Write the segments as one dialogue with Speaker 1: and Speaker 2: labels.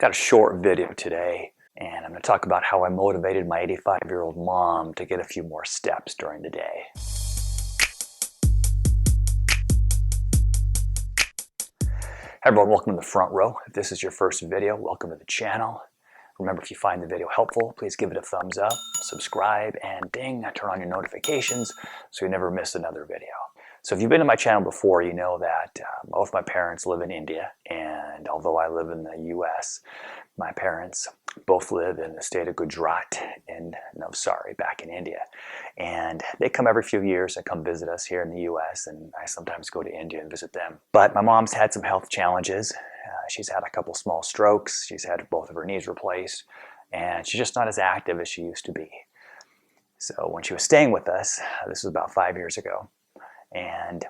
Speaker 1: Got a short video today, and I'm going to talk about how I motivated my 85-year-old mom to get a few more steps during the day. Hey everyone, welcome to the front row. If this is your first video, welcome to the channel. Remember, if you find the video helpful, please give it a thumbs up, subscribe, and ding, turn on your notifications so you never miss another video. So if you've been to my channel before, you know that both my parents live in India, and although I live in the US, my parents both live in the state of Gujarat in Navsari, back in India. And they come every few years and come visit us here in the US, and I sometimes go to India and visit them. But my mom's had some health challenges. She's had a couple small strokes, she's had both of her knees replaced, and she's just not as active as she used to be. So when she was staying with us, this was about 5 years ago, and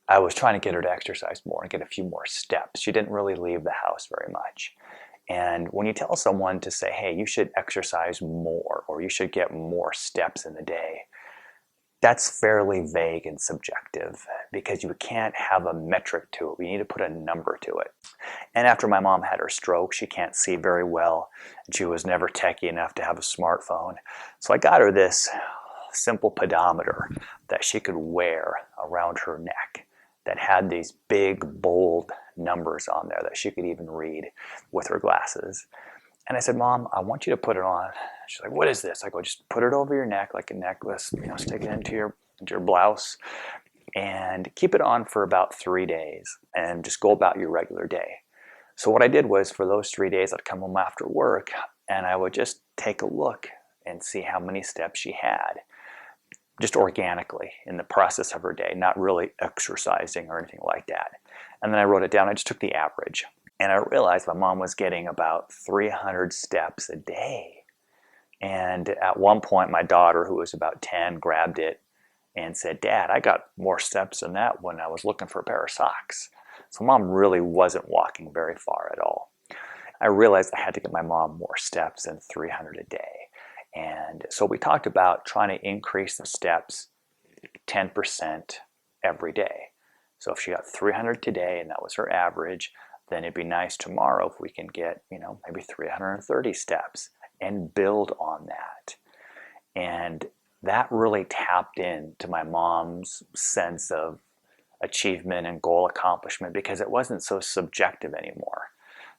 Speaker 1: I was trying to get her to exercise more and get a few more steps. She didn't really leave the house very much. And when you tell someone to say, hey, you should exercise more, or you should get more steps in the day, that's fairly vague and subjective because you can't have a metric to it. We need to put a number to it. And after my mom had her stroke, she can't see very well, and she was never techie enough to have a smartphone. So I got her this simple pedometer that she could wear around her neck that had these big, bold numbers on there that she could even read with her glasses. And I said, Mom, I want you to put it on. She's like, what is this? I go, just put it over your neck like a necklace, stick it into your blouse and keep it on for about 3 days and just go about your regular day. So what I did was for those 3 days, I'd come home after work and I would just take a look and see how many steps she had, just organically in the process of her day, not really exercising or anything like that. And then I wrote it down. I just took the average. And I realized my mom was getting about 300 steps a day. And at one point, my daughter, who was about 10, grabbed it and said, Dad, I got more steps than that when I was looking for a pair of socks. So Mom really wasn't walking very far at all. I realized I had to get my mom more steps than 300 a day. And so we talked about trying to increase the steps 10% every day. So if she got 300 today and that was her average, then it'd be nice tomorrow if we can get, maybe 330 steps and build on that. And that really tapped into my mom's sense of achievement and goal accomplishment because it wasn't so subjective anymore.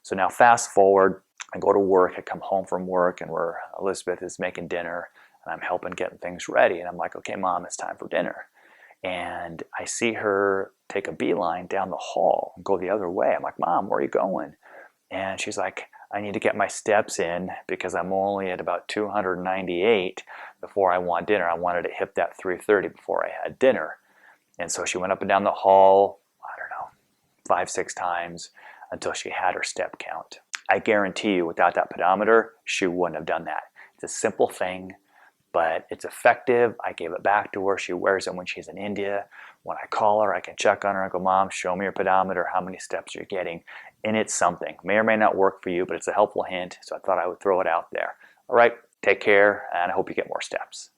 Speaker 1: So now fast forward, I go to work, I come home from work and Elizabeth is making dinner and I'm helping getting things ready. And I'm like, okay, Mom, it's time for dinner. And I see her take a beeline down the hall and go the other way. I'm like, Mom, where are you going? And she's like, I need to get my steps in because I'm only at about 298 before I want dinner. I wanted to hit that 330 before I had dinner. And so she went up and down the hall, I don't know, 5, 6 times until she had her step count. I guarantee you without that pedometer, she wouldn't have done that. It's a simple thing, but it's effective. I gave it back to her. She wears it when she's in India. When I call her, I can check on her. I go, Mom, show me your pedometer, how many steps you're getting. And it's something. May or may not work for you, but it's a helpful hint, so I thought I would throw it out there. All right, take care, and I hope you get more steps.